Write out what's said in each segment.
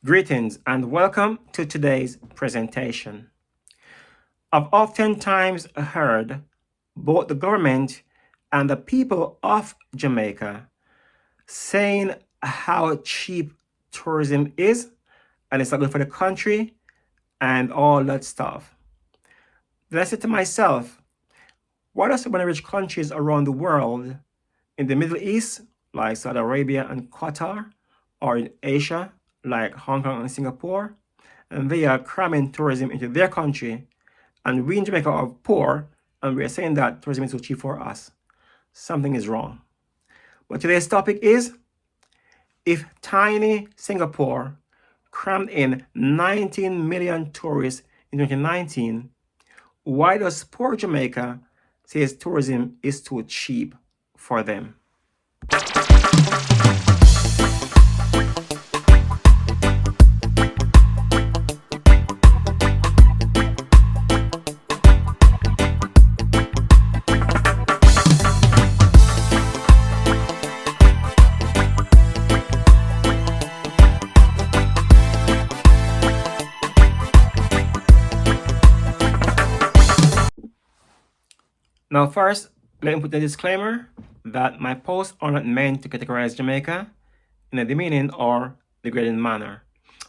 Greetings and welcome to today's presentation. I've oftentimes heard both the government and the people of Jamaica saying how cheap tourism is and it's not good for the country and all that stuff. Then I said to myself, why do so many rich countries around the world, in the Middle East, like Saudi Arabia and Qatar, or in Asia, like Hong Kong and Singapore, and they are cramming tourism into their country, and we in Jamaica are poor, and we are saying that tourism is too cheap for us? Something is wrong. But today's topic is, if tiny Singapore crammed in 19 million tourists in 2019, why does poor Jamaica say tourism is too cheap for them? Now, first, let me put a disclaimer that my posts are not meant to categorize Jamaica in a demeaning or degrading manner.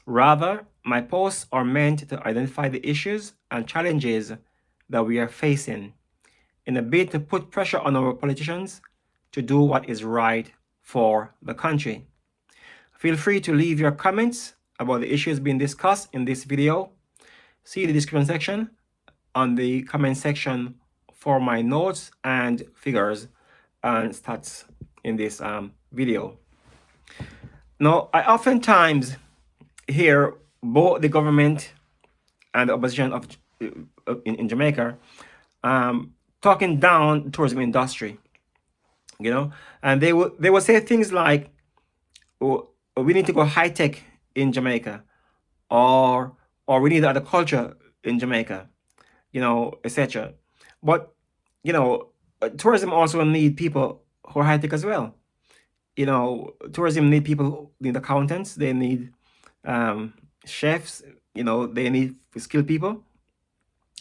Rather, my posts are meant to identify the issues and challenges that we are facing in a bid to put pressure on our politicians to do what is right for the country. Feel free to leave your comments about the issues being discussed in this video. See the description section on the comment section for my notes and figures and stats in this video. Now, I oftentimes hear both the government and the opposition of in Jamaica talking down the tourism industry, and they will say things like, oh, we need to go high tech in Jamaica, or we need other culture in Jamaica, etc. But tourism also need people who are high tech as well. Tourism need people, need accountants, they need chefs, they need skilled people.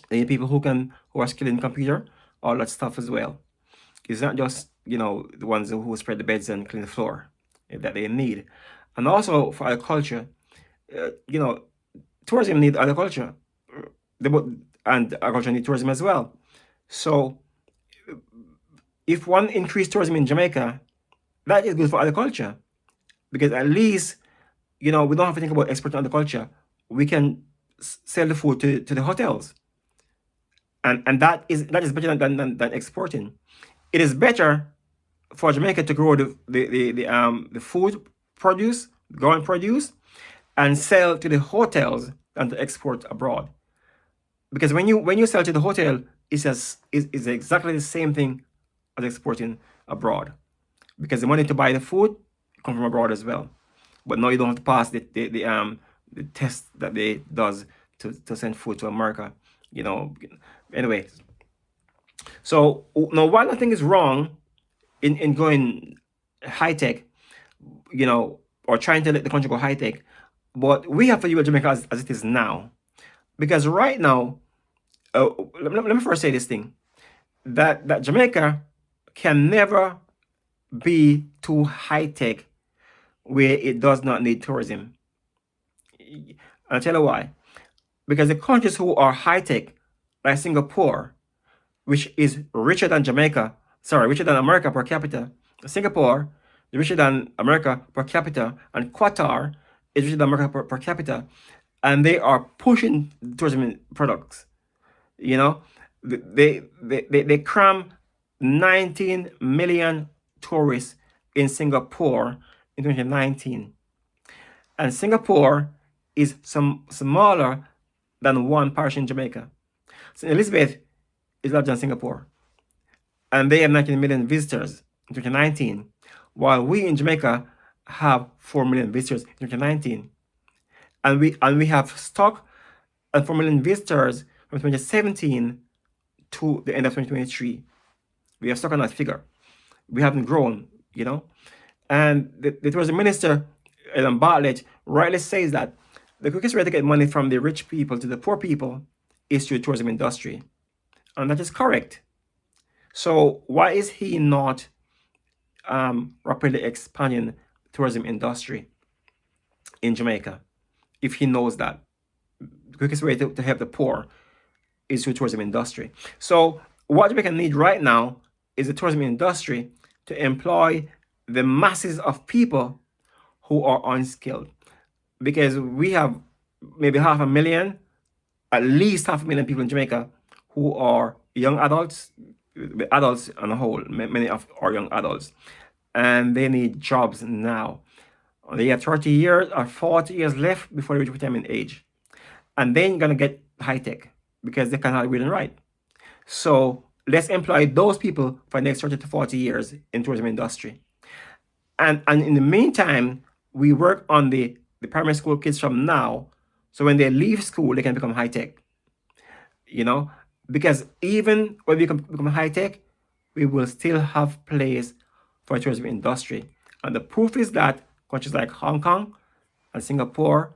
They need people who are skilled in computer, all that stuff as well. It's not just the ones who spread the beds and clean the floor that they need. And also for agriculture, tourism need agriculture, and agriculture need tourism as well. So if one increased tourism in Jamaica, that is good for agriculture, because at least we don't have to think about exporting agriculture. We can sell the food to the hotels, and that is better than exporting. It is better for Jamaica to grow the food produce, growing produce, and sell to the hotels than to export abroad. Because when you sell to the hotel, it's exactly the same thing as exporting abroad, because the money to buy the food come from abroad as well. But now you don't have to pass the test that they does to send food to America. Anyway, so now while nothing is wrong in going high tech, or trying to let the country go high tech, but we have to use Jamaica as it is now, because right now, let me first say this thing, that Jamaica can never be too high tech where it does not need tourism. I'll tell you why. Because the countries who are high tech, like Singapore, which is richer than America per capita. Singapore is richer than America per capita, and Qatar is richer than America per capita, and they are pushing tourism products. They cram 19 million tourists in Singapore in 2019, and Singapore is smaller than one parish in Jamaica. St. Elizabeth is larger than Singapore, and they have 19 million visitors in 2019, while we in Jamaica have 4 million visitors in 2019, and we have stock at 4 million visitors from 2017 to the end of 2023. We have stuck on that figure. We haven't grown, and the tourism minister, Bartlett, rightly says that The quickest way to get money from the rich people to the poor people is through the tourism industry. And that is correct. So why is he not rapidly expanding the tourism industry in Jamaica if he knows that the quickest way to help the poor is through tourism industry? So what Jamaica need right now is the tourism industry to employ the masses of people who are unskilled, because we have maybe 500,000, at least 500,000 people in Jamaica who are young adults, adults on the whole, many of are young adults, and they need jobs now. They have 30 years or 40 years left before they reach retirement age. And then you're going to get high tech because they can hardly read and write. So let's employ those people for the next 30 to 40 years in tourism industry. And in the meantime, we work on the primary school kids from now. So when they leave school, they can become high tech. You know, because even when we become high tech, we will still have place for the tourism industry. And the proof is that countries like Hong Kong and Singapore,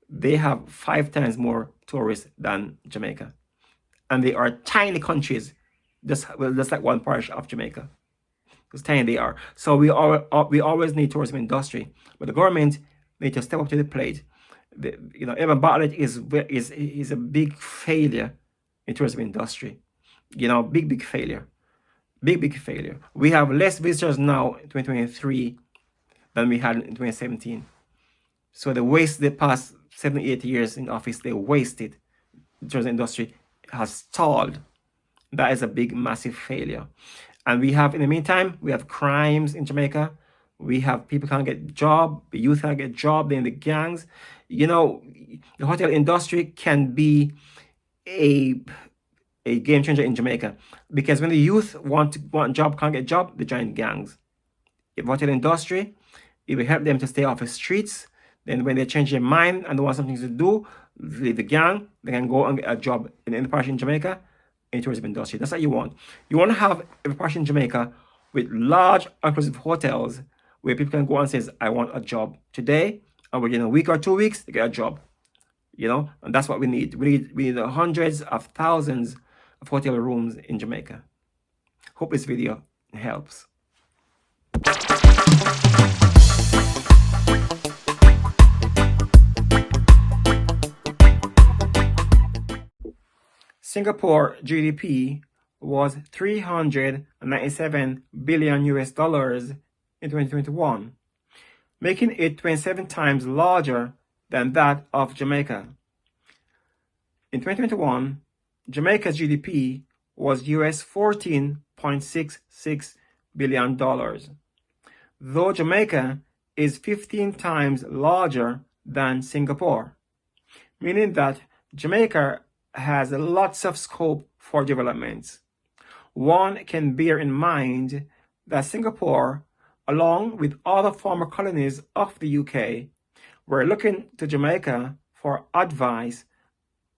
they have 5 times more tourists than Jamaica. And they are tiny countries, just like one parish of Jamaica. It's tiny they are. So we always need tourism industry, but the government need to step up to the plate. Evan Bartlett is a big failure in tourism industry. Big failure. Big failure. We have less visitors now in 2023 than we had in 2017. So they waste the past 7-8 years in office. They wasted. The tourism industry has stalled. That is a big, massive failure. And we have, in the meantime, we have crimes in Jamaica. We have people can't get job. The youth can't get job. They're in the gangs. The hotel industry can be a game changer in Jamaica, because when the youth want job, can't get job, they join gangs. If hotel industry, it will help them to stay off the streets. Then when they change their mind and they want something to do, leave the gang, they can go and get a job in any parish in Jamaica in tourism industry. That's what you want. You want to have a parish in Jamaica with large inclusive hotels where people can go and say, I want a job today, and within a week or 2 weeks, they get a job. And that's what we need. We need hundreds of thousands of hotel rooms in Jamaica. Hope this video helps. Singapore GDP was $397 billion in 2021, making it 27 times larger than that of Jamaica. In 2021, Jamaica's GDP was US $14.66 billion, though Jamaica is 15 times larger than Singapore, meaning that Jamaica has lots of scope for development. One can bear in mind that Singapore, along with other former colonies of the UK, were looking to Jamaica for advice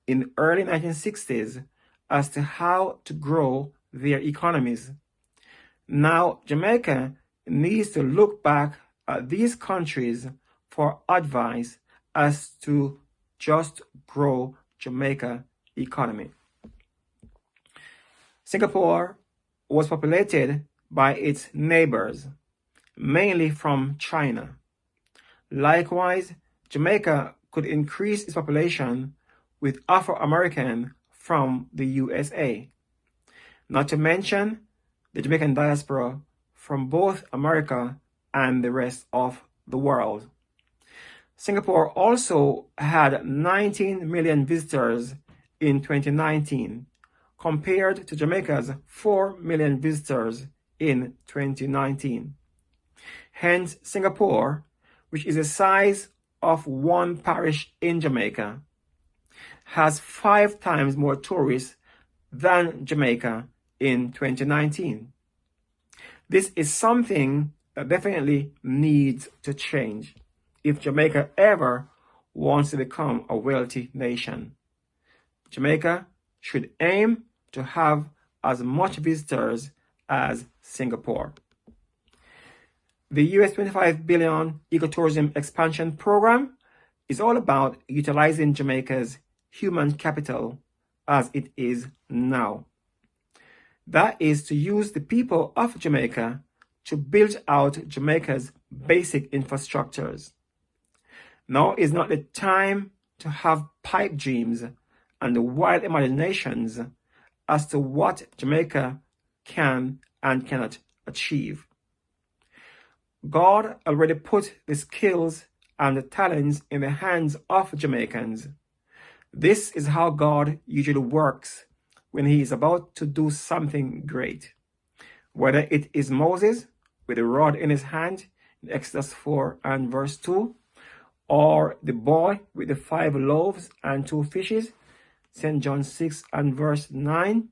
in the early 1960s as to how to grow their economies. Now, Jamaica needs to look back at these countries for advice as to just grow Jamaica economy. Singapore was populated by its neighbors, mainly from China. Likewise, Jamaica could increase its population with Afro-American from the USA, not to mention the Jamaican diaspora from both America and the rest of the world. Singapore also had 19 million visitors in 2019, compared to Jamaica's 4 million visitors in 2019. Hence, Singapore, which is the size of one parish in Jamaica, has 5 times more tourists than Jamaica in 2019. This is something that definitely needs to change if Jamaica ever wants to become a wealthy nation. Jamaica should aim to have as much visitors as Singapore. The US $25 billion ecotourism expansion program is all about utilizing Jamaica's human capital as it is now. That is to use the people of Jamaica to build out Jamaica's basic infrastructures. Now is not the time to have pipe dreams and wild imaginations as to what Jamaica can and cannot achieve. God already put the skills and the talents in the hands of Jamaicans. This is how God usually works when he is about to do something great. Whether it is Moses with a rod in his hand in Exodus 4 and verse 2, or the boy with the 5 loaves and 2 fishes, St. John 6 and verse 9,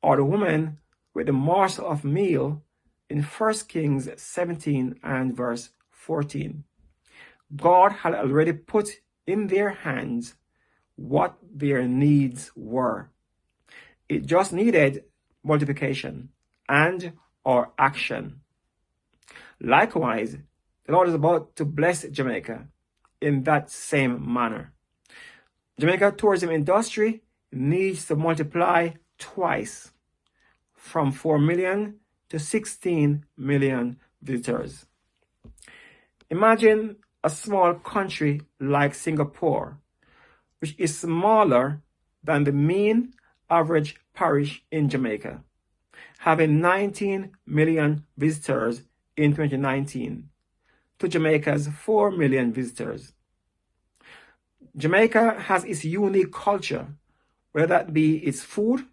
or the woman with the morsel of meal in 1 Kings 17 and verse 14. God had already put in their hands what their needs were. It just needed multiplication and or action. Likewise, the Lord is about to bless Jamaica in that same manner. Jamaica tourism industry needs to multiply twice, from 4 million to 16 million visitors. Imagine a small country like Singapore, which is smaller than the mean average parish in Jamaica, having 19 million visitors in 2019 to Jamaica's 4 million visitors. Jamaica has its unique culture, whether that be its food,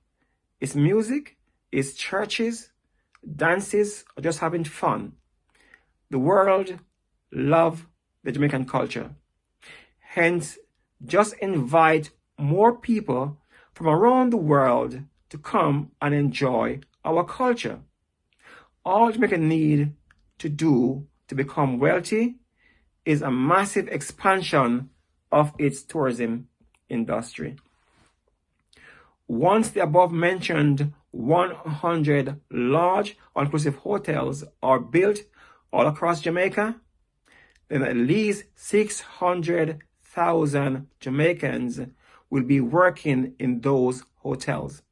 its music, its churches, dances, or just having fun. The world loves the Jamaican culture. Hence, just invite more people from around the world to come and enjoy our culture. All Jamaica need to do to become wealthy is a massive expansion of its tourism industry. Once the above mentioned 100 large all-inclusive hotels are built all across Jamaica, then at least 600,000 Jamaicans will be working in those hotels.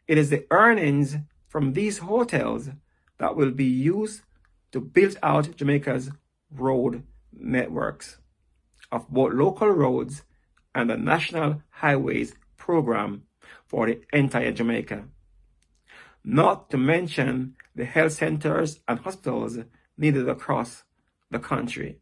It is the earnings from these hotels that will be used to build out Jamaica's road networks of both local roads and the National Highways program for the entire Jamaica. Not to mention the health centers and hospitals needed across the country.